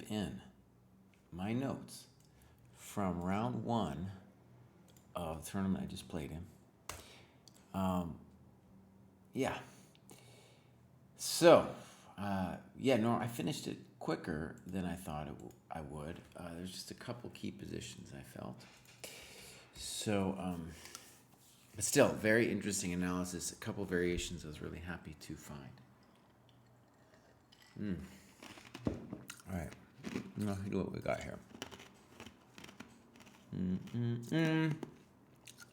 in my notes from round 1 of the tournament I just played in. Yeah. So, no, I finished it quicker than I thought I would. There's just a couple key positions I felt. So, but still, very interesting analysis. A couple variations I was really happy to find. All right. Now, look what we got here.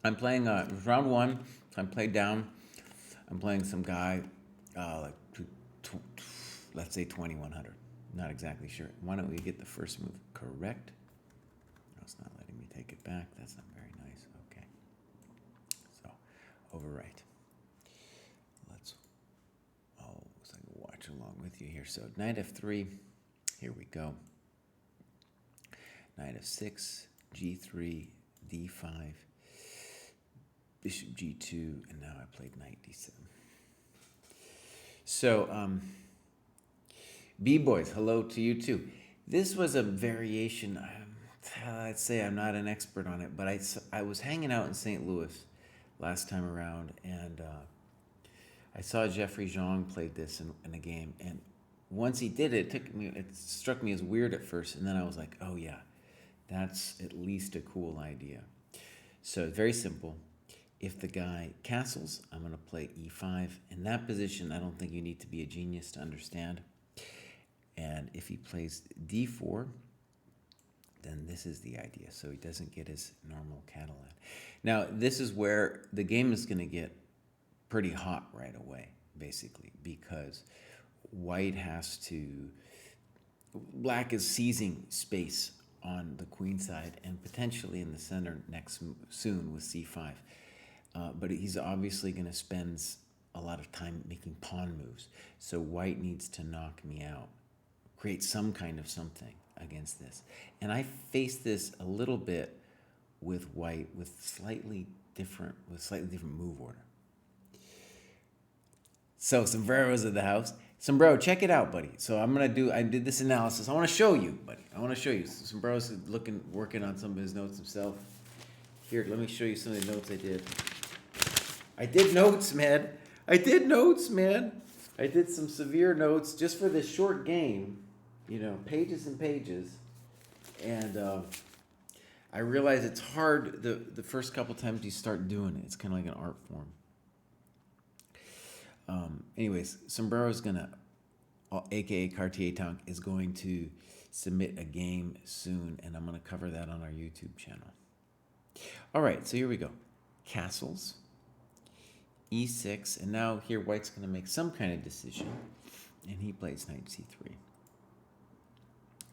I'm playing round 1. So I'm played down. I'm playing some guy, let's say 2100. Not exactly sure. Why don't we get the first move correct? No, it's not letting me take it back. That's not very nice. Okay. So, overwrite. So I can watch along with you here. So, knight f3. Here we go. Knight f6, g3, d5, bishop g2, and now I played knight d7. So, B-boys, hello to you too. This was a variation. I'd say I'm not an expert on it, but I was hanging out in St. Louis last time around, and I saw Jeffrey Zhang played this in a game, and once he did it, it struck me as weird at first, and then I was like, oh yeah, that's at least a cool idea. So it's very simple. If the guy castles, I'm going to play e5. In that position, I don't think you need to be a genius to understand. And if he plays d4, then this is the idea. So he doesn't get his normal Catalan. Now, this is where the game is going to get pretty hot right away, basically, because black is seizing space on the queen side and potentially in the center soon with c5. But he's obviously going to spend a lot of time making pawn moves. So white needs to knock me out, create some kind of something against this. And I face this a little bit with white with slightly different move order. So Sombrero's in the house. Sombrero, check it out, buddy. So I did this analysis. I want to show you, buddy. I want to show you. Sombrero's working on some of his notes himself. Here, let me show you some of the notes I did. I did notes, man. I did some severe notes just for this short game, pages and pages. And I realize it's hard the first couple times you start doing it. It's kind of like an art form. Anyways, Sombrero's aka Cartier Tank, is going to submit a game soon, and I'm going to cover that on our YouTube channel. All right, so here we go. Castles. e6, and now here white's going to make some kind of decision, and he plays knight c3.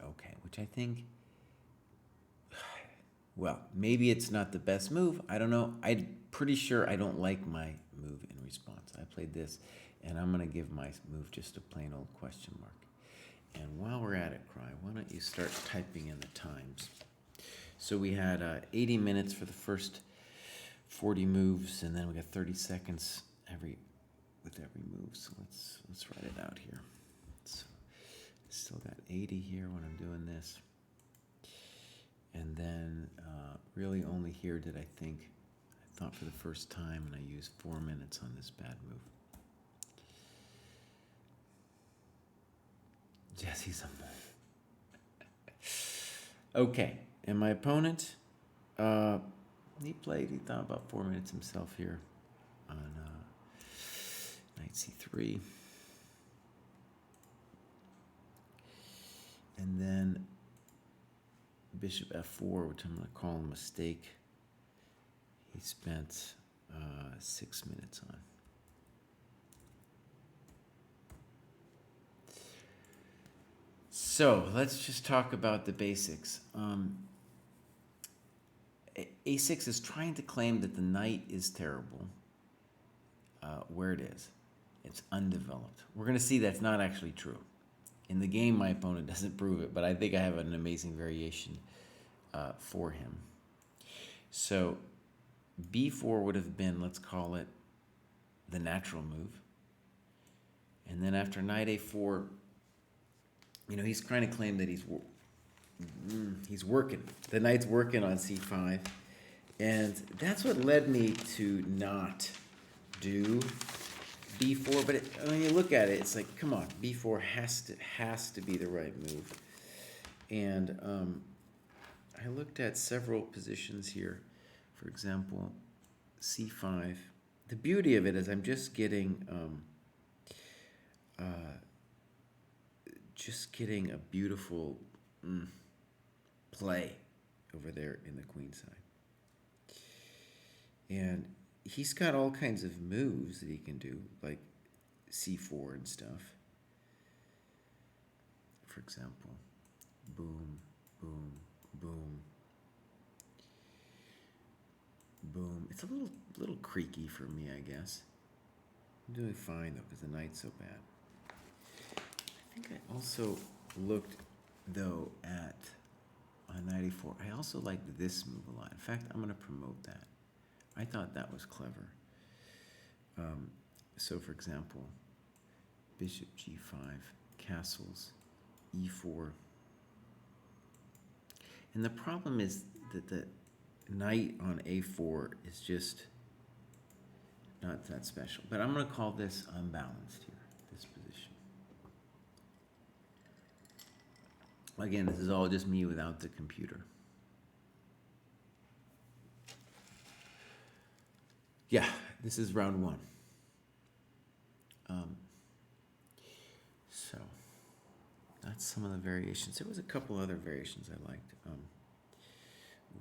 Okay, which I think, well, maybe it's not the best move. I don't know. I'm pretty sure I don't like my move in response. I played this, and I'm going to give my move just a plain old question mark. And while we're at it, Cry, why don't you start typing in the times? So we had 80 minutes for the first 40 moves, and then we got 30 seconds with every move. So let's write it out here. So still got 80 here when I'm doing this, and then really only here did I thought for the first time, and I used 4 minutes on this bad move. Jesse's a move. Okay, and my opponent, he thought about 4 minutes himself here on knight c3. And then bishop f4, which I'm going to call a mistake. He spent 6 minutes on. So let's just talk about the basics. A6 is trying to claim that the knight is terrible. Where it is. It's undeveloped. We're going to see that's not actually true. In the game, my opponent doesn't prove it, but I think I have an amazing variation for him. So b4 would have been, let's call it, the natural move. And then after knight a4, he's trying to claim that he's he's working. The knight's working on c5. And that's what led me to not do b4. But when you look at it, it's like, come on, b4 has to be the right move. And I looked at several positions here. For example, c5. The beauty of it is I'm just getting a beautiful play over there in the queen side. And he's got all kinds of moves that he can do, like c4 and stuff. For example, boom, boom, boom, boom. It's a little creaky for me, I guess. I'm doing fine, though, because the knight's so bad. I think I also looked, though, at on knight e4. I also liked this move a lot. In fact, I'm going to promote that. I thought that was clever. So, for example, bishop g5, castles, e4. And the problem is that the knight on a4 is just not that special. But I'm going to call this unbalanced here, this position. Again, this is all just me without the computer. Yeah, this is round one. So that's some of the variations. There was a couple other variations I liked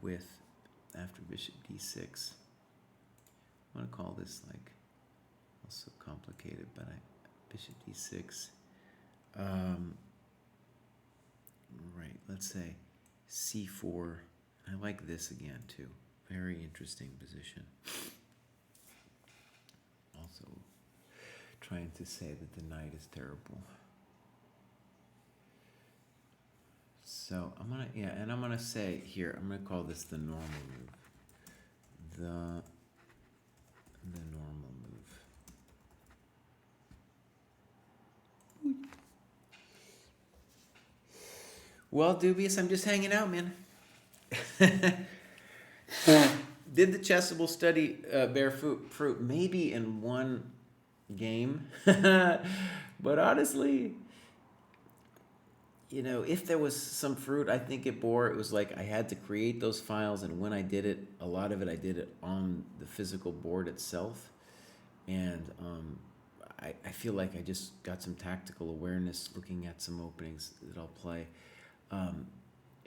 with after bishop d6. I want to call this like also complicated, but bishop d6. Right, let's say c4. I like this again too. Very interesting position. Also trying to say that the knight is terrible. So I'm gonna say here, I'm gonna call this the normal move. The normal move. Well, Dubious, I'm just hanging out, man. Did the chessable study bear fruit? Maybe in one game. But honestly, if there was some fruit, I think it bore. It was like I had to create those files, and when I did it, a lot of it I did it on the physical board itself. And I feel like I just got some tactical awareness looking at some openings that I'll play.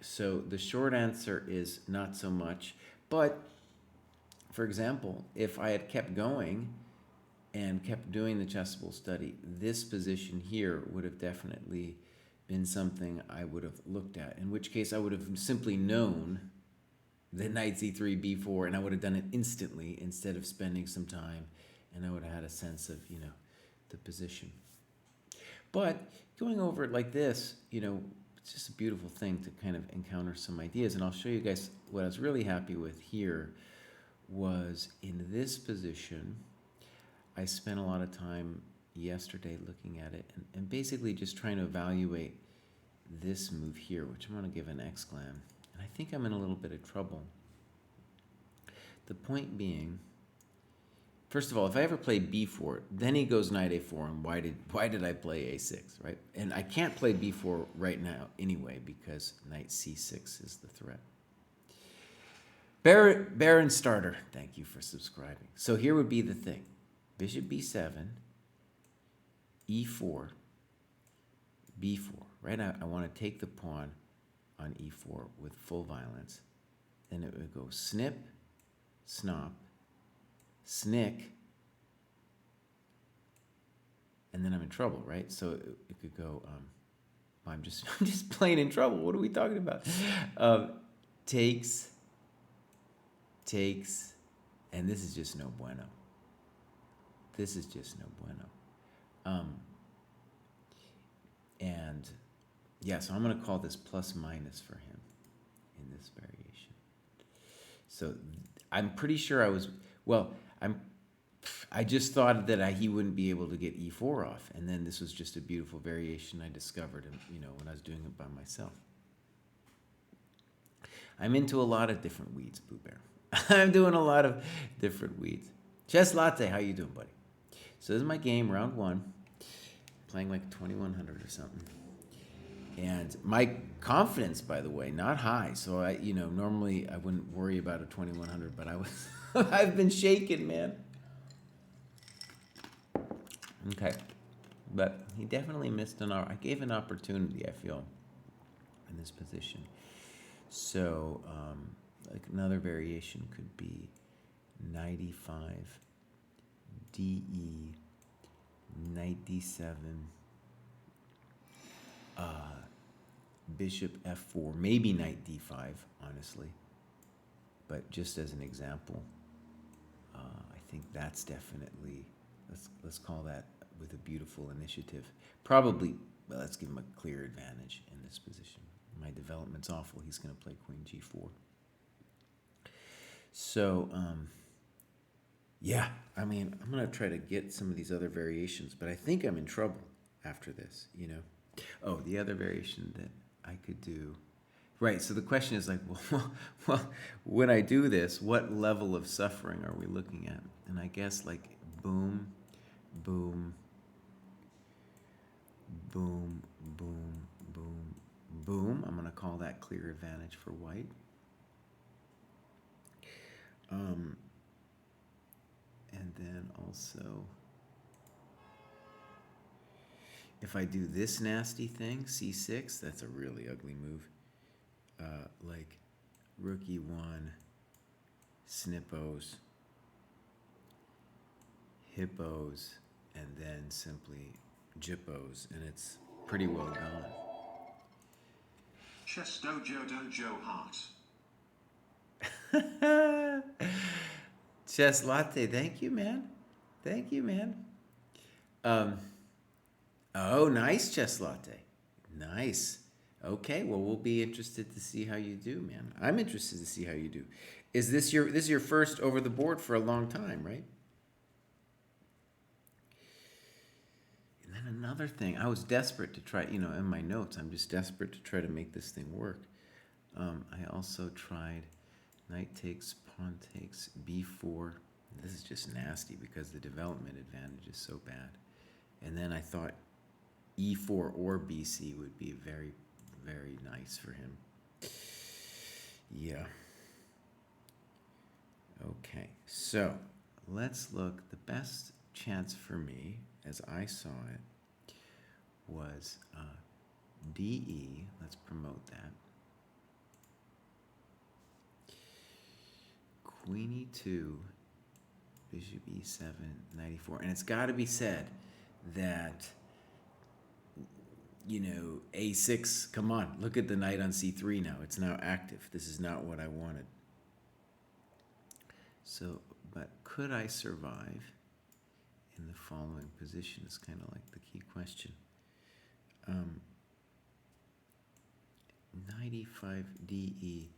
So the short answer is not so much. But, for example, if I had kept going and kept doing the chessable study, this position here would have definitely been something I would have looked at, in which case I would have simply known that knight c3, b4, and I would have done it instantly instead of spending some time, and I would have had a sense of, the position. But going over it like this, it's just a beautiful thing to kind of encounter some ideas. And I'll show you guys what I was really happy with here was in this position. I spent a lot of time yesterday looking at it and basically just trying to evaluate this move here, which I'm going to give an exclam. And I think I'm in a little bit of trouble. The point being, first of all, if I ever play b4, then he goes knight a4, and why did I play a6, right? And I can't play b4 right now anyway because knight c6 is the threat. Baron Starter, thank you for subscribing. So here would be the thing. Bishop b7, e4, b4. Right now, I want to take the pawn on e4 with full violence. Then it would go snip, snop, snick, and then I'm in trouble, right? So it could go, I'm just plain in trouble. What are we talking about? Takes, and this is just no bueno. This is just no bueno. And yeah, so I'm going to call this plus minus for him in this variation. So I'm pretty sure I just thought that he wouldn't be able to get e4 off, and then this was just a beautiful variation I discovered, when I was doing it by myself. I'm into a lot of different weeds, Boo Bear. I'm doing a lot of different weeds. Chess Latte, how you doing, buddy? So this is my game, round one. Playing like 2100 or something. And my confidence, by the way, not high. So normally I wouldn't worry about a 2100, but I was, I've been shaken, man. Okay, but he definitely missed I gave an opportunity, I feel, in this position. So, like another variation could be 95, DE, 97, Bishop F4, maybe Knight D5, honestly. But just as an example, I think that's definitely, let's call that with a beautiful initiative. Probably, well, let's give him a clear advantage in this position. My development's awful. He's going to play Queen G4. So, yeah, I mean, I'm going to try to get some of these other variations, but I think I'm in trouble after this, Oh, the other variation that I could do. Right, so the question is like, well, when I do this, what level of suffering are we looking at? And I guess like boom, boom, boom, boom, boom, boom. I'm going to call that clear advantage for white. And then also, if I do this nasty thing, C6, that's a really ugly move. Like rook E1, snippos, hippos, and then simply jippos, and it's pretty well gone. Chess Dojo Heart. Chess Latte, thank you, man. Thank you, man. Oh, nice, Chess Latte. Nice. Okay, well, we'll be interested to see how you do, man. I'm interested to see how you do. This is your first over the board for a long time, right? And then another thing, I was desperate to try, in my notes, I'm just desperate to try to make this thing work. I also tried knight takes, pawn takes, b4. This is just nasty because the development advantage is so bad. And then I thought e4 or bc would be very, very nice for him. Yeah. Okay, so let's look. The best chance for me, as I saw it, was DE. Let's promote that. Queen E2, Bishop E7, knight E4. And it's got to be said that, A6, come on, look at the knight on C3 now. It's now active. This is not what I wanted. So, but could I survive in the following position is kind of like the key question. Knight E5, DE,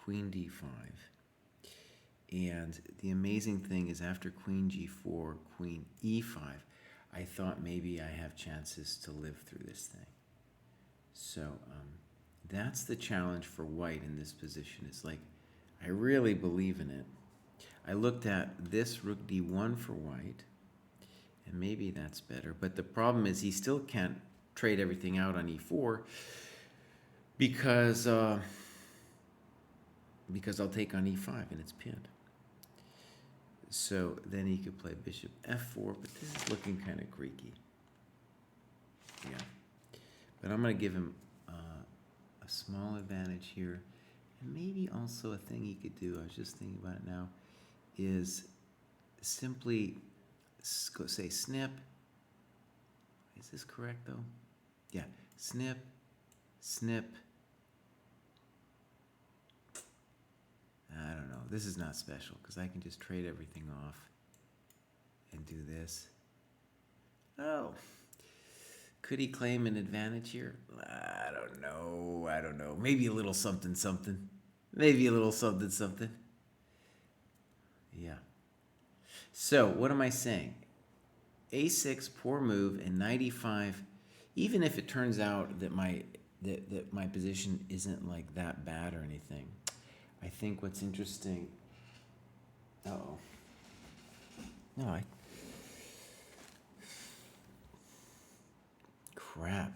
Queen D5. And the amazing thing is after Queen G4, Queen E5, I thought maybe I have chances to live through this thing. So that's the challenge for white in this position. It's like, I really believe in it. I looked at this rook D1 for white, and maybe that's better. But the problem is he still can't trade everything out on E4 because I'll take on E5 and it's pinned. So then he could play bishop F4, but this is looking kind of creaky. Yeah. But I'm going to give him a small advantage here. And maybe also a thing he could do, I was just thinking about it now, is simply say snip. Is this correct though? Yeah. Snip, snip. I don't know. This is not special because I can just trade everything off and do this. Oh. Could he claim an advantage here? I don't know. Maybe a little something, something. Maybe a little something, something. Yeah. So, what am I saying? A6, poor move, and knight E5, even if it turns out that my position isn't like that bad or anything, I think what's interesting. Uh-oh. No, I. Crap.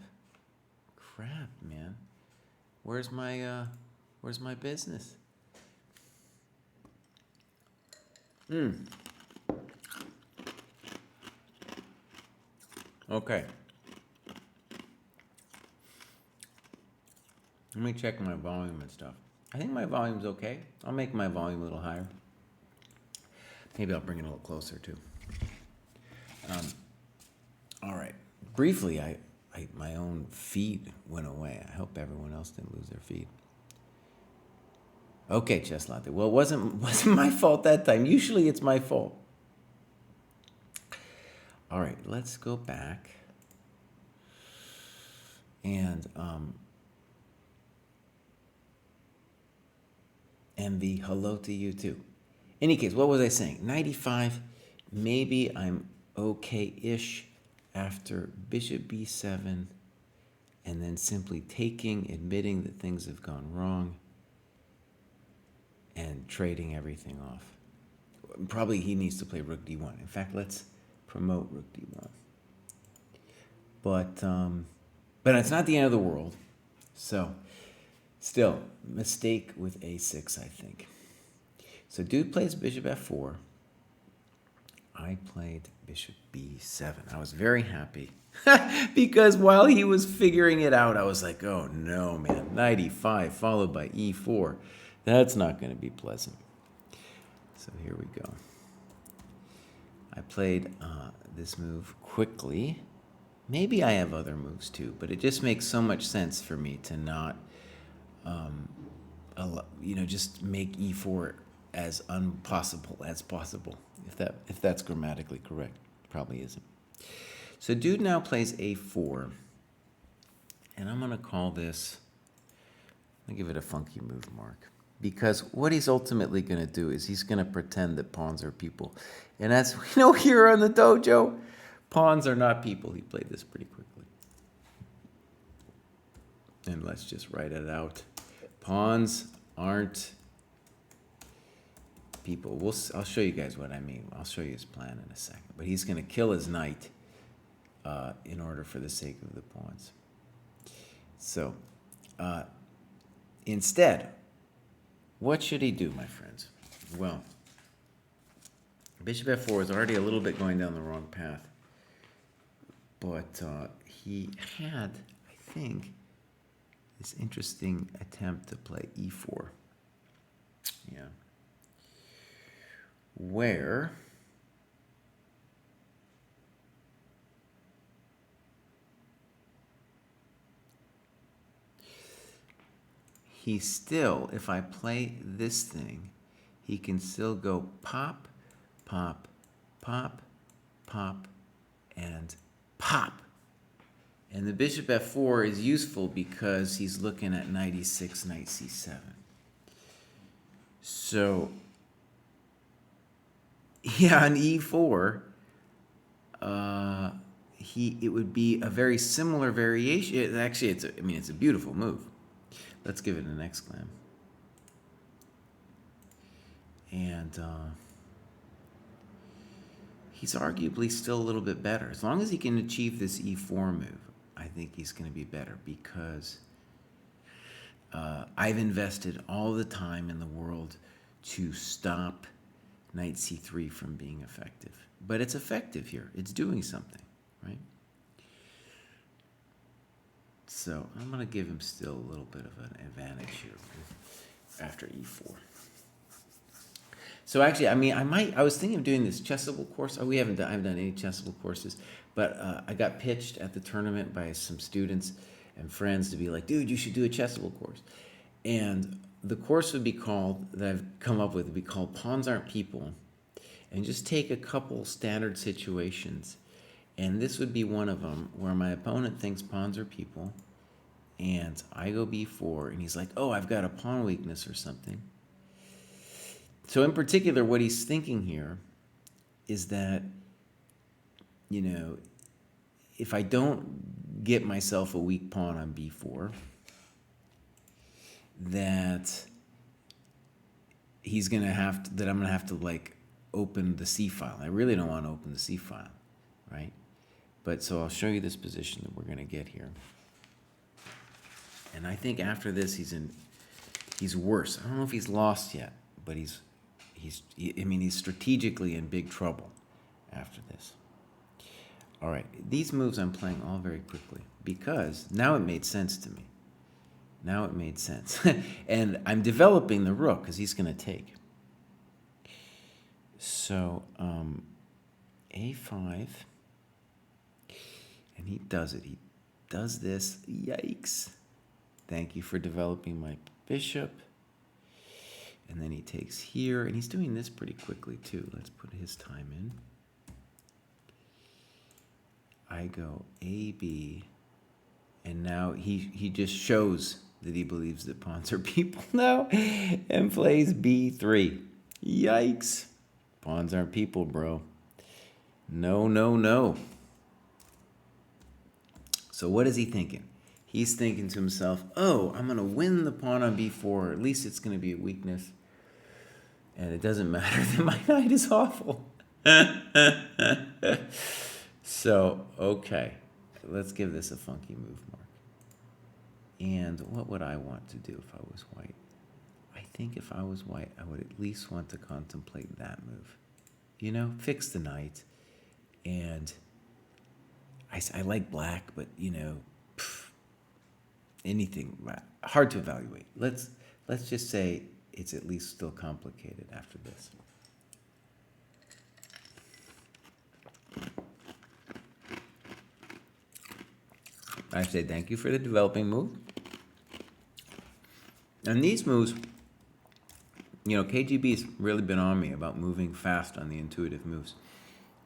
Crap, man. Where's my business? Okay. Let me check my volume and stuff. I think my volume's okay. I'll make my volume a little higher. Maybe I'll bring it a little closer too. All right. Briefly, my own feed went away. I hope everyone else didn't lose their feed. Okay, Chess Latte. Well, it wasn't my fault that time. Usually it's my fault. All right, let's go back. And the hello to you too. Any case, what was I saying? 95, maybe I'm okay-ish after bishop b7, and then simply taking, admitting that things have gone wrong, and trading everything off. Probably he needs to play rook d1. In fact, let's promote rook d1. But it's not the end of the world. So, still, mistake with a6, I think. So dude plays bishop f4. I played bishop b7. I was very happy because while he was figuring it out, I was like, oh no, man, knight e5 followed by e4. That's not going to be pleasant. So here we go. I played this move quickly. Maybe I have other moves too, but it just makes so much sense for me to not, just make e4 as impossible as possible. If that's grammatically correct, probably isn't. So dude now plays a4, and I'm gonna call this. I'm gonna give it a funky move mark, because what he's ultimately gonna do is he's gonna pretend that pawns are people, and as we know here on the dojo, pawns are not people. He played this pretty quickly, and let's just write it out. Pawns aren't people. I'll show you guys what I mean. I'll show you his plan in a second. But he's going to kill his knight in order for the sake of the pawns. So, instead, what should he do, my friends? Well, bishop f4 is already a little bit going down the wrong path. But he had, I think, this interesting attempt to play e4. Yeah. Where he still, if I play this thing, he can still go pop, pop, pop, pop, and pop. And the bishop f4 is useful because he's looking at knight e6, knight c7. So, yeah, on e4, it would be a very similar variation. Actually, it's a beautiful move. Let's give it an exclam. And he's arguably still a little bit better. As long as he can achieve this e4 move, I think he's going to be better, because I've invested all the time in the world to stop knight c3 from being effective. But it's effective here. It's doing something, right? So I'm going to give him still a little bit of an advantage here after e4. So actually, I was thinking of doing this chessable course. I haven't done any chessable courses, but I got pitched at the tournament by some students and friends to be like, dude, you should do a chessable course. And the course would be called, that I've come up with, would be called Pawns Aren't People. And just take a couple standard situations. And this would be one of them where my opponent thinks pawns are people. And I go b4, and he's like, oh, I've got a pawn weakness or something. So in particular, what he's thinking here is that, if I don't get myself a weak pawn on b4, that he's gonna have to, that I'm gonna have to like open the C file. I really don't want to open the C file, right? But so I'll show you this position that we're gonna get here. And I think after this he's worse. I don't know if he's lost yet, but he's strategically in big trouble after this. All right, these moves I'm playing all very quickly because now it made sense to me. Now it made sense. And I'm developing the rook because he's going to take. So a5, and he does it. He does this. Yikes. Thank you for developing my bishop. And then he takes here, and he's doing this pretty quickly too. Let's put his time in. I go A, B, and now he just shows that he believes that pawns are people now and plays B3. Yikes. Pawns aren't people, bro. No, no, no. So what is he thinking? He's thinking to himself, oh, I'm going to win the pawn on B4, or at least it's going to be a weakness. And it doesn't matter that my knight is awful. So, okay. Let's give this a funky move, Mark. And what would I want to do if I was white? I think if I was white, I would at least want to contemplate that move. You know, fix the knight. And I like black, but, you know, anything, hard to evaluate. Let's just say it's at least still complicated after this. I say thank you for the developing move. And these moves, you know, KGB's really been on me about moving fast on the intuitive moves.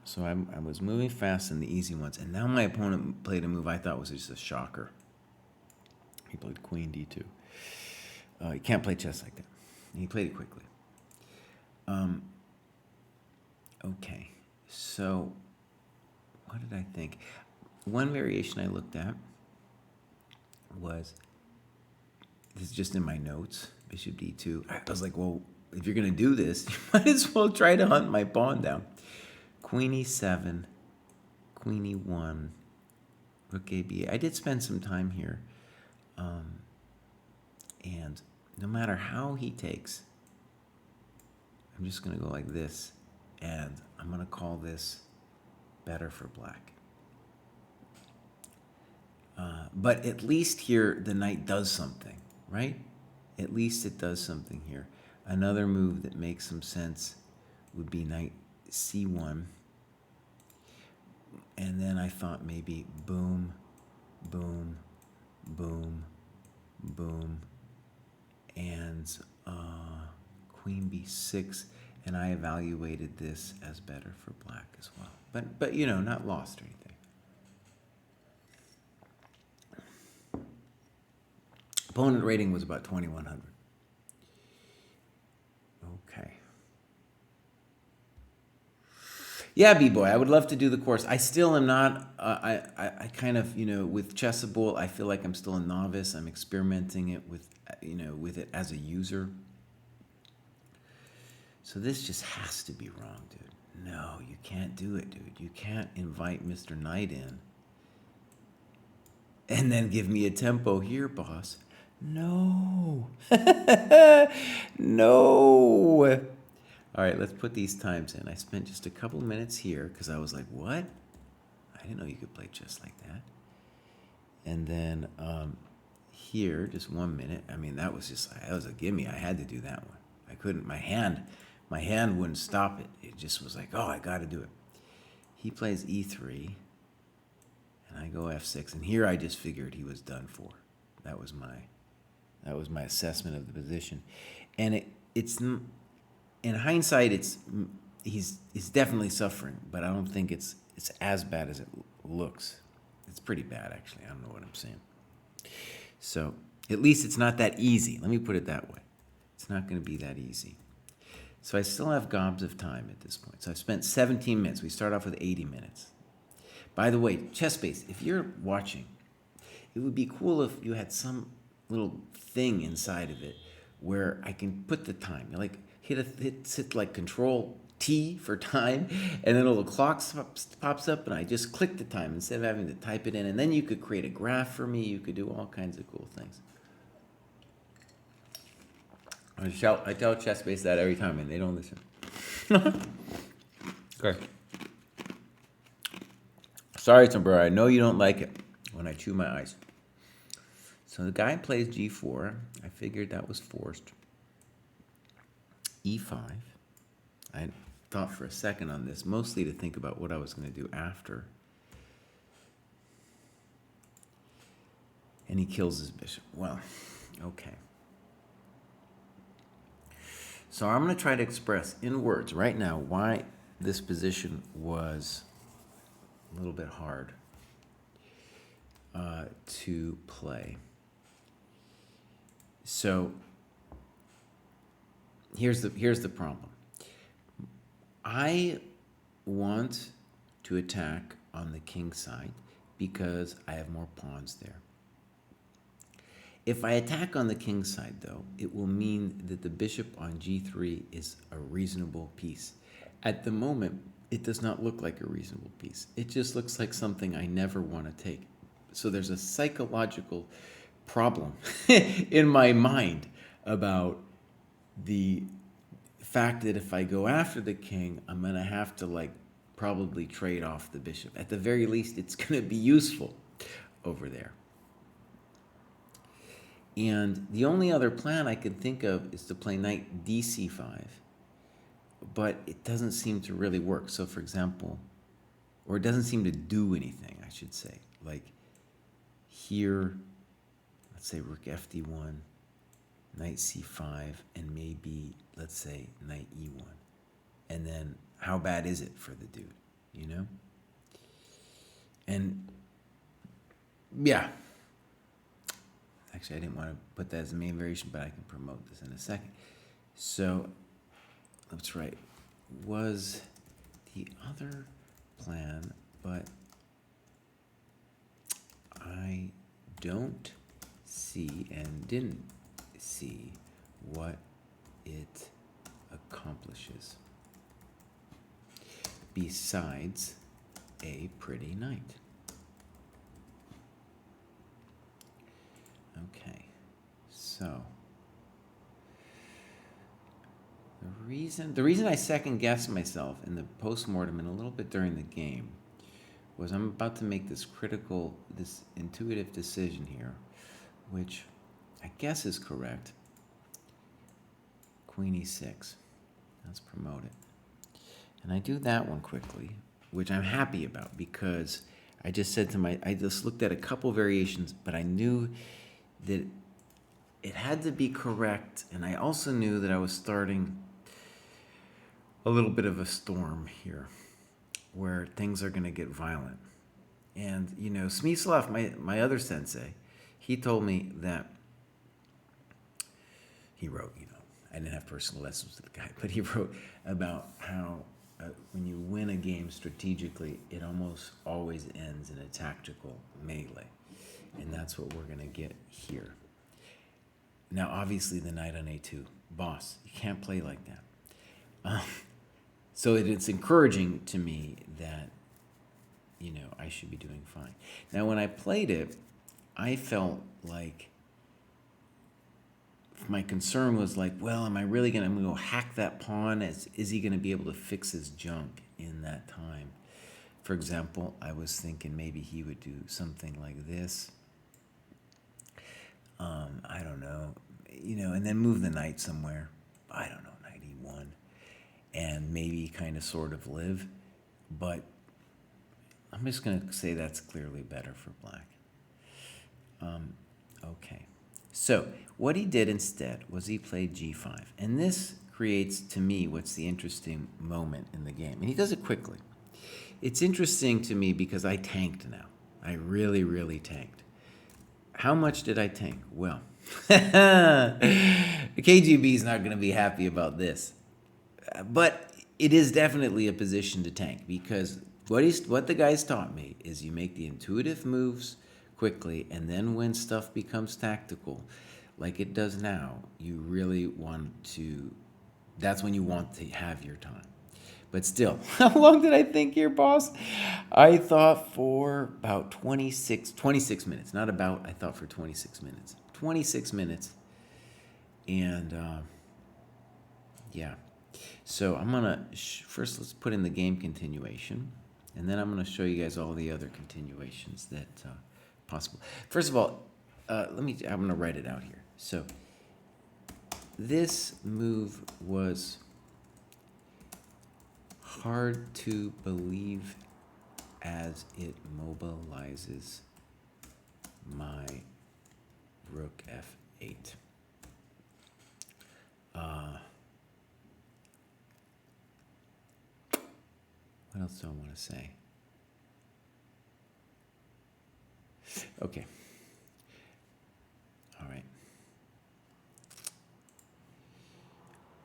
So I was moving fast on the easy ones, and now my opponent played a move I thought was just a shocker. He played Queen D2. You can't play chess like that. And he played it quickly. Okay, so what did I think? One variation I looked at was, this is just in my notes, Bishop D2. I was like, well, if you're going to do this, you might as well try to hunt my pawn down. Queen E7, Queen E1, Rook AB. I did spend some time here. And no matter how he takes, I'm just going to go like this. And I'm going to call this better for black. But at least here, the knight does something, right? At least it does something here. Another move that makes some sense would be knight C1. And then I thought maybe boom, boom, boom, boom, and Queen B6. And I evaluated this as better for black as well. But you know, not lost or anything. Opponent rating was about 2,100. Okay. Yeah, B-Boy, I would love to do the course. I still am not, I kind of, you know, with Chessable, I feel like I'm still a novice. I'm experimenting it with, you know, with it as a user. So this just has to be wrong, dude. No, you can't do it, dude. You can't invite Mr. Knight in and then give me a tempo here, boss. No. No. All right, let's put these times in. I spent just a couple minutes here because I was like, what? I didn't know you could play chess like that. And then here, just 1 minute. I mean, that was a gimme. I had to do that one. I couldn't, my hand wouldn't stop it. It just was like, oh, I got to do it. He plays E3, and I go F6. And here I just figured he was done for. That was my assessment of the position. And it's in hindsight, he's definitely suffering, but I don't think it's as bad as it looks. It's pretty bad, actually. I don't know what I'm saying. So at least it's not that easy. Let me put it that way. It's not going to be that easy. So I still have gobs of time at this point. So I've spent 17 minutes. We start off with 80 minutes. By the way, ChessBase, if you're watching, it would be cool if you had some little thing inside of it where I can put the time. Like, hit like Control T for time, and then a little clock pops up, and I just click the time instead of having to type it in. And then you could create a graph for me. You could do all kinds of cool things. I tell ChessBase that every time, and they don't listen. Okay. Sorry, Tambura. I know you don't like it when I chew my ice. So the guy plays g4. I figured that was forced. e5. I thought for a second on this, mostly to think about what I was going to do after. And he kills his bishop. Well, okay. So I'm going to try to express in words right now why this position was a little bit hard to play. So here's the problem. I want to attack on the king side because I have more pawns there. If I attack on the king side, though, it will mean that the bishop on g3 is a reasonable piece. At the moment, it does not look like a reasonable piece. It just looks like something I never want to take. So there's a psychological problem in my mind about the fact that if I go after the king, I'm going to have to probably trade off the bishop. At the very least, it's going to be useful over there. And the only other plan I could think of is to play knight dc5, but it doesn't seem to really work. So for example, or it doesn't seem to do anything, I should say. Like here, let's say rook fd1, knight c5, and maybe, let's say, knight e1. And then how bad is it for the dude, you know? And yeah. Actually, I didn't want to put that as the main variation, but I can promote this in a second. So, that's right. Was the other plan, but I don't see and didn't see what it accomplishes besides a pretty knight. Okay, so the reason I second guessed myself in the postmortem and a little bit during the game was I'm about to make this intuitive decision here, which I guess is correct. Queen e6. Let's promote it. And I do that one quickly, which I'm happy about because I just looked at a couple variations, but I knew that it had to be correct, and I also knew that I was starting a little bit of a storm here where things are going to get violent. And, you know, Smyslov, my other sensei, he told me that he wrote, you know, I didn't have personal lessons with the guy, but he wrote about how when you win a game strategically, it almost always ends in a tactical melee. And that's what we're going to get here. Now, obviously, the knight on a2. Boss, you can't play like that. So it's encouraging to me that, you know, I should be doing fine. Now, when I played it, I felt like my concern was like, well, am I really going to go hack that pawn? Is he going to be able to fix his junk in that time? For example, I was thinking maybe he would do something like this. I don't know, you know, and then move the knight somewhere. I don't know, knight e1, and maybe kind of sort of live. But I'm just going to say that's clearly better for black. Okay. So what he did instead was he played g5. And this creates, to me, what's the interesting moment in the game. And he does it quickly. It's interesting to me because I tanked now. I really, really tanked. How much did I tank? Well, the KGB is not going to be happy about this. But it is definitely a position to tank because what the guys taught me is you make the intuitive moves quickly, and then when stuff becomes tactical, like it does now, you really want to That's when you want to have your time. But still, how long did I think here, boss? I thought for about 26 minutes. Not about, I thought for 26 minutes. 26 minutes. And yeah. So I'm going to, first let's put in the game continuation. And then I'm going to show you guys all the other continuations that possible. First of all, I'm going to write it out here. So this move was hard to believe as it mobilizes my rook f8. What else do I want to say? Okay. All right.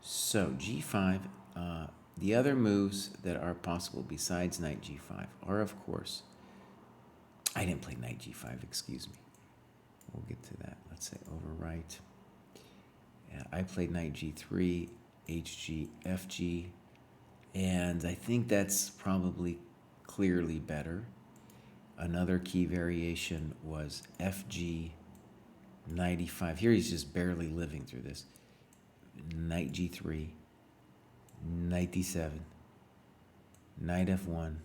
So g5, the other moves that are possible besides knight g5 are, of course, I didn't play knight g5, excuse me. We'll get to that. Let's say overwrite. Yeah, I played knight g3, hg, fg, and I think that's probably clearly better. Another key variation was fg, knight e5. Here he's just barely living through this. Knight g3, knight d7, knight f1,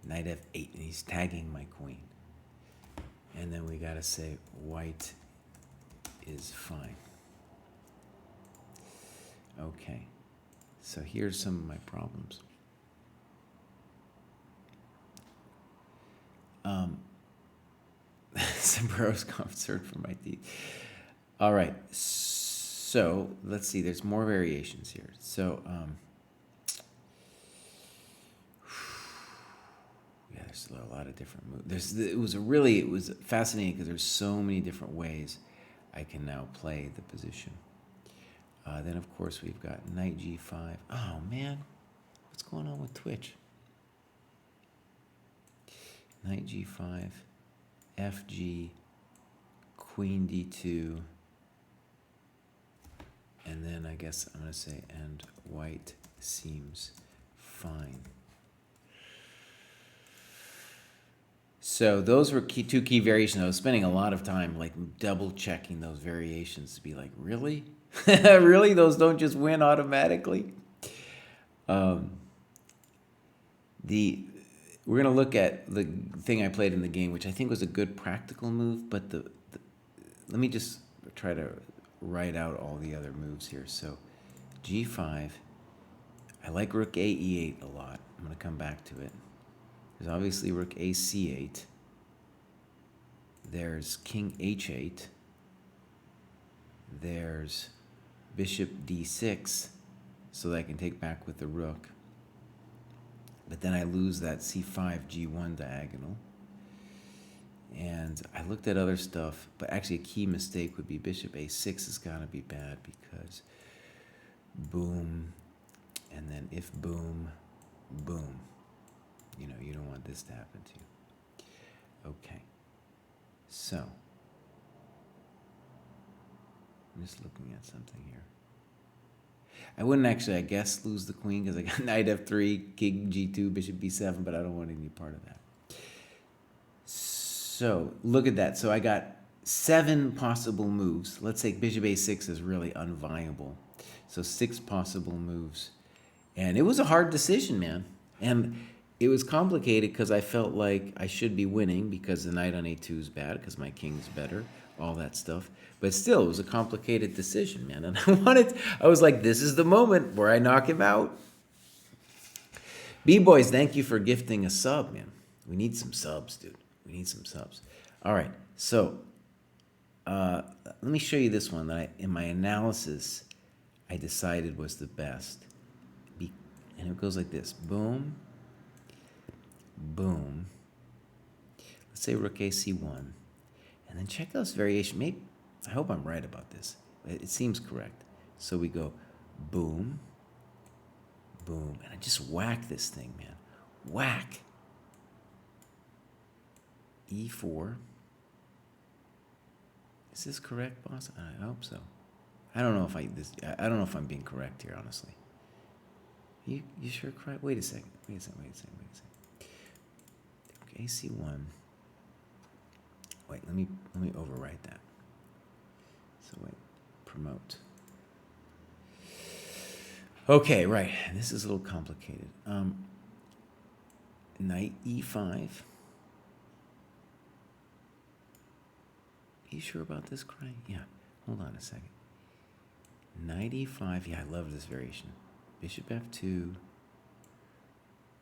knight f8, and he's tagging my queen. And then we gotta say white is fine. Okay, so here's some of my problems. Sombrero's concert for my teeth. All right, so let's see. There's more variations here. So yeah, there's a lot of different moves. It was fascinating because there's so many different ways I can now play the position. Then of course we've got knight g5. Oh man, what's going on with Twitch? Knight g5, fg, queen d2, and then I guess I'm going to say, and white seems fine. So those were two key variations. I was spending a lot of time like double checking those variations to be like, really? Really? Those don't just win automatically? We're going to look at the thing I played in the game, which I think was a good practical move, but let me just try to write out all the other moves here. So g5, I like rook a e8 a lot. I'm going to come back to it. There's obviously rook a c8. There's king h8. There's bishop d6, so that I can take back with the rook. But then I lose that c5 g1 diagonal. And I looked at other stuff, but actually a key mistake would be bishop a6 has got to be bad because boom, and then if boom, boom. You know, you don't want this to happen to you. Okay. So, I'm just looking at something here. I wouldn't actually, I guess, lose the queen because I got knight f3, king g2, bishop b7, but I don't want any part of that. So, look at that. So I got 7 possible moves. Let's say bishop a6 is really unviable. So 6 possible moves. And it was a hard decision, man. And it was complicated because I felt like I should be winning because the knight on a2 is bad because my king's better, all that stuff. But still, it was a complicated decision, man. And I was like, this is the moment where I knock him out. B-Boys, thank you for gifting a sub, man. We need some subs, dude. We need some subs. All right, so let me show you this one that in my analysis, I decided was the best. And it goes like this. Boom. Boom. Let's say rook a c1. And then check those variations. Maybe, I hope I'm right about this. It seems correct. So we go boom, boom. And I just whack this thing, man. Whack. e4. Is this correct, boss? I hope so. I don't know if I don't know if I'm being correct here, honestly. You sure correct? Wait a second. Okay, AC1. Wait, let me overwrite that. So wait, promote. Okay, right. This is a little complicated. Knight E5. You sure about this, Cry? Yeah. Hold on a second. Knight E5. Yeah, I love this variation. Bishop F2.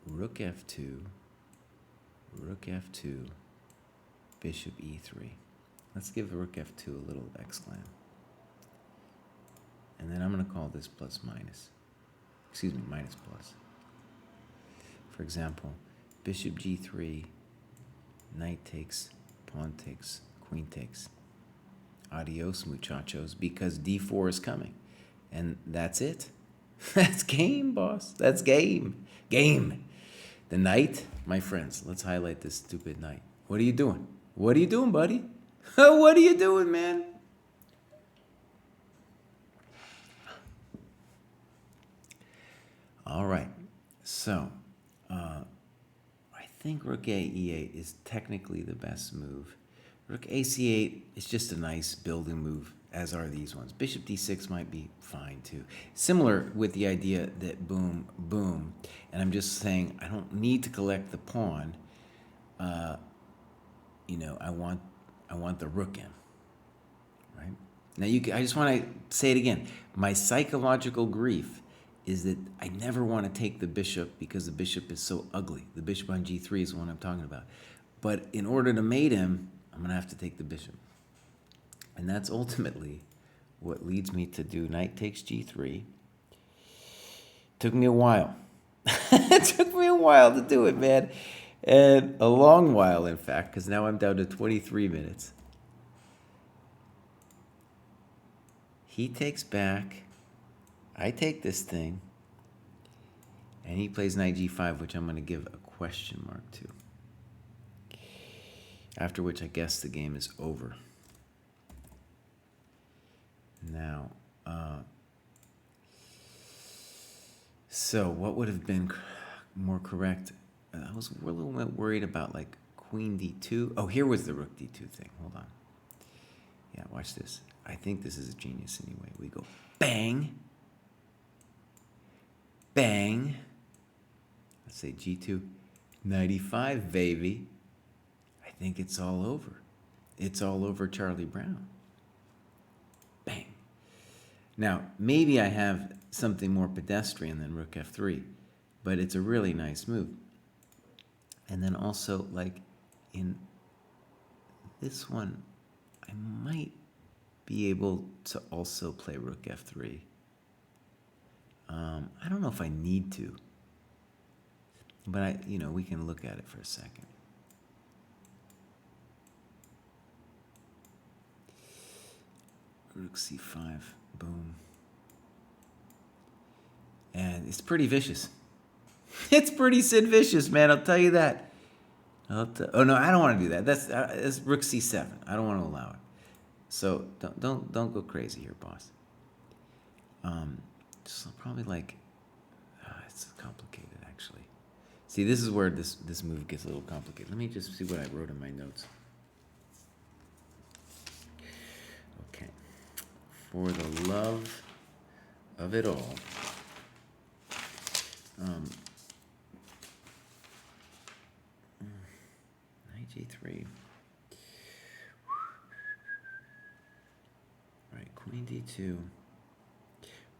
Rook F2. Rook F2. Bishop E3. Let's give Rook F2 a little exclam. And then I'm going to call this plus minus. Excuse me, minus plus. For example, Bishop G3, Knight takes, pawn takes, queen takes. Adios, muchachos, because D4 is coming. And that's it. That's game, boss. That's game. Game. The knight, my friends, let's highlight this stupid knight. What are you doing? What are you doing, buddy? What are you doing, man? All right. So, I think Rook A, E8 is technically the best move. Rook A, C8 is just a nice building move, as are these ones. Bishop D6 might be fine too. Similar with the idea that boom, boom. And I'm just saying I don't need to collect the pawn. I want the rook in, right? Now I just want to say it again. My psychological grief is that I never want to take the bishop because the bishop is so ugly. The bishop on G3 is the one I'm talking about. But in order to mate him, I'm going to have to take the bishop. And that's ultimately what leads me to do knight takes G3. Took me a while. It took me a while to do it, man. And a long while, in fact, because now I'm down to 23 minutes. He takes back. I take this thing. And he plays knight G5, which I'm going to give a question mark to. After which I guess the game is over. Now, so what would have been more correct? I was a little bit worried about like queen D2. Oh, here was the rook D2 thing. Hold on. Yeah, watch this. I think this is a genius anyway. We go bang, bang. Let's say G2, 95, baby. I think it's all over. It's all over Charlie Brown. Bang. Now, maybe I have something more pedestrian than rook F3, but it's a really nice move. And then also, like, in this one, I might be able to also play rook F3. I don't know if I need to, but we can look at it for a second. Rook C5, boom. And it's pretty vicious. It's pretty Sid vicious, man. I'll tell you that. Oh no, I don't want to do that. That's Rook C7. I don't want to allow it. So don't go crazy here, boss. Just probably like it's complicated actually. See, this is where this move gets a little complicated. Let me just see what I wrote in my notes. Okay, for the love of it all. Knight G3. Right, Queen D2.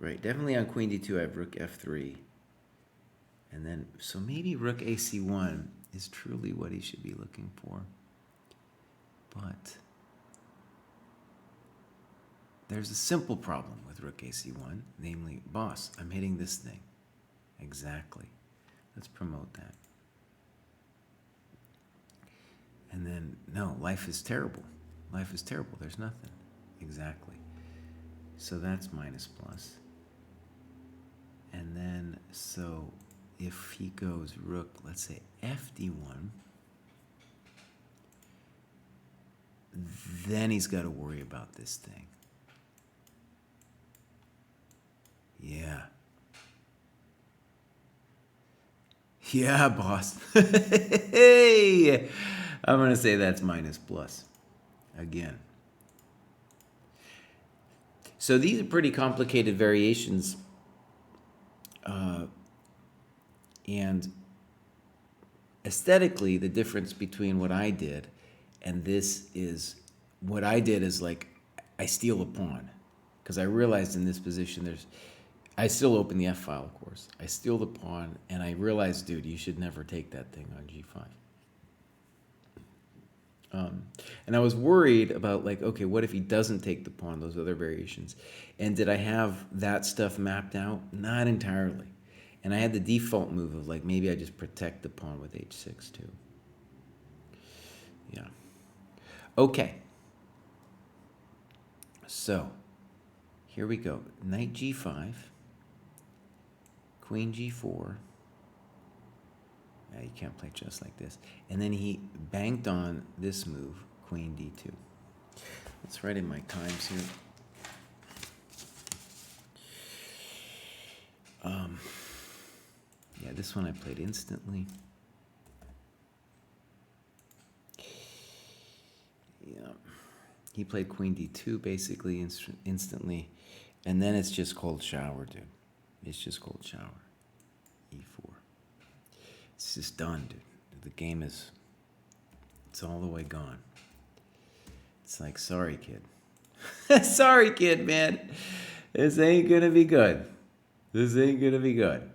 Right, definitely on Queen D2 I have Rook F3. And then, so maybe Rook AC1 is truly what he should be looking for. But there's a simple problem with Rook AC1, namely, boss, I'm hitting this thing. Exactly. Let's promote that. And then, no, life is terrible. Life is terrible. There's nothing. Exactly. So that's minus plus. And then, so if he goes rook, let's say FD1, then he's got to worry about this thing. Yeah. Yeah, boss. Hey! I'm going to say that's minus plus again. So these are pretty complicated variations. And aesthetically, the difference between what I did and this is what I did is like I steal a pawn because I realized in this position I still open the F file, of course. I steal the pawn and I realized, dude, you should never take that thing on G5. And I was worried about like, okay, what if he doesn't take the pawn, those other variations? And did I have that stuff mapped out? Not entirely. And I had the default move of like, maybe I just protect the pawn with H6 too. Yeah. Okay. So, here we go. Knight G5, Queen G4. Yeah, you can't play chess like this. And then he banked on this move, Queen D2. Let's write in my times here. Yeah, this one I played instantly. Yeah. He played Queen D2 basically instantly. And then it's just cold shower, dude. It's just cold shower. E4. It's just done, dude. The game is, it's all the way gone. It's like, sorry, kid. Sorry, kid, man. This ain't gonna be good. This ain't gonna be good.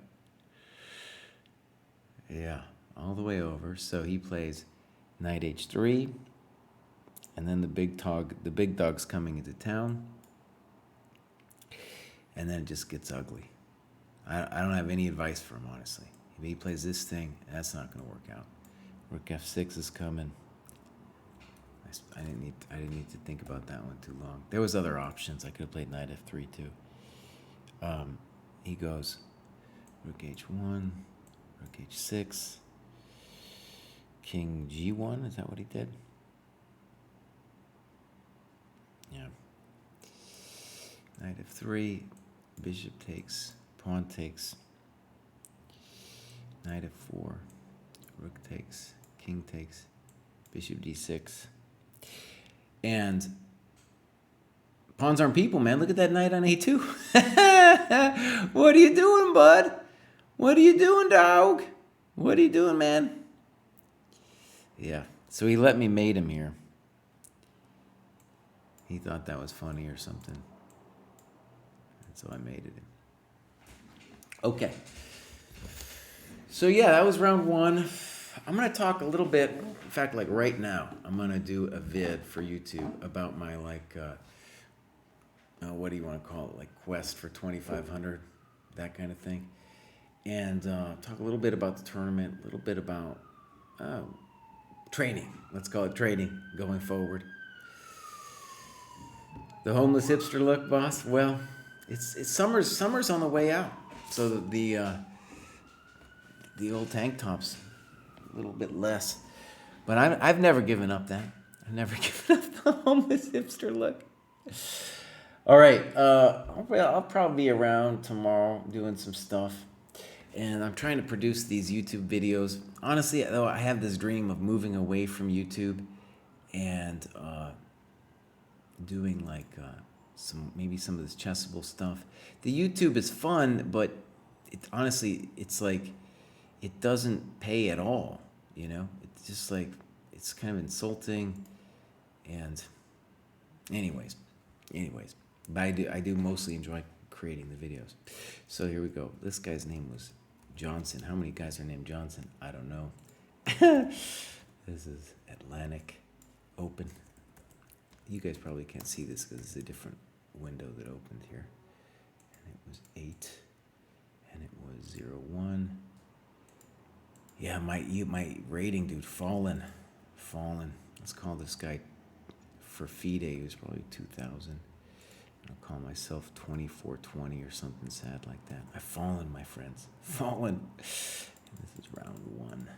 Yeah, all the way over. So he plays knight h3, and then the big dog's coming into town, and then it just gets ugly. I don't have any advice for him, honestly. If he plays this thing, that's not gonna work out. Rook f6 is coming. I didn't need to think about that one too long. There was other options. I could have played knight f3 too. He goes rook h1, rook h6, king g1. Is that what he did? Yeah. Knight f3, bishop takes, pawn takes, knight f4, rook takes, king takes, bishop d6. And pawns aren't people, man. Look at that knight on a2. What are you doing, bud? What are you doing, dog? What are you doing, man? Yeah. So he let me mate him here. He thought that was funny or something. And so I mated him. Okay. So yeah, that was round one. I'm going to talk a little bit, in fact, like right now, I'm going to do a vid for YouTube about my, like, what do you want to call it, like quest for 2,500, that kind of thing. And talk a little bit about the tournament, a little bit about training. Let's call it training going forward. The homeless hipster look, boss? Well, it's summer's on the way out. So the old tank tops, a little bit less. But I've never given up that. I've never given up the homeless hipster look. All right. I'll probably be around tomorrow doing some stuff. And I'm trying to produce these YouTube videos. Honestly, though, I have this dream of moving away from YouTube and doing like some of this chessable stuff. The YouTube is fun, but honestly, it's like it doesn't pay at all. You know, it's just like it's kind of insulting. And anyways, but I do mostly enjoy creating the videos. So here we go. This guy's name was Johnson. How many guys are named Johnson? I don't know. This is Atlantic Open. You guys probably can't see this because it's a different window that opened here. And it was 8, and it was 0-1. Yeah, my rating, dude, fallen. Let's call this guy for FIDE. He was probably 2,000. I'll call myself 2420 or something sad like that. I've fallen, my friends. Fallen. This is round 1.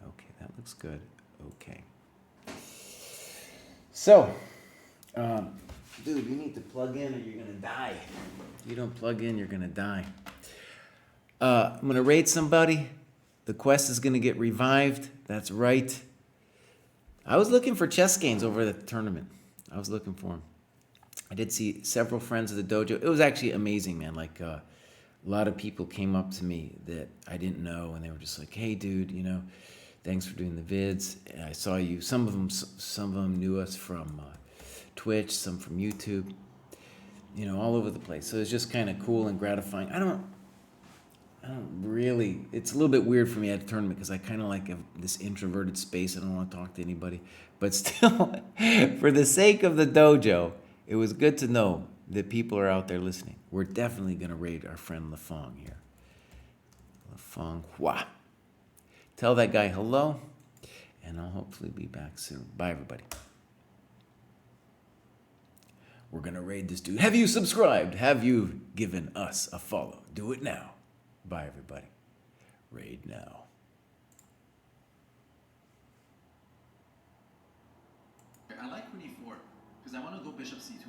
Okay, that looks good. Okay. So, Dude, you need to plug in or you're gonna die. If you don't plug in, you're gonna die. I'm gonna raid somebody. The quest is gonna get revived. That's right. I was looking for chess games over the tournament. I was looking for them. I did see several friends of the dojo. It was actually amazing, man. Like a lot of people came up to me that I didn't know, and they were just like, "Hey, dude, thanks for doing the vids. And I saw you." Some of them knew us from Twitch, some from YouTube. All over the place. So it's just kind of cool and gratifying. I don't really. It's a little bit weird for me at a tournament because I kind of like this introverted space. I don't want to talk to anybody. But still, for the sake of the dojo, it was good to know that people are out there listening. We're definitely gonna raid our friend Lafong here. Lafong Hua. Tell that guy hello, and I'll hopefully be back soon. Bye, everybody. We're gonna raid this dude. Have you subscribed? Have you given us a follow? Do it now. Bye, everybody. Raid now. I like queen e4 because I want to go bishop c2.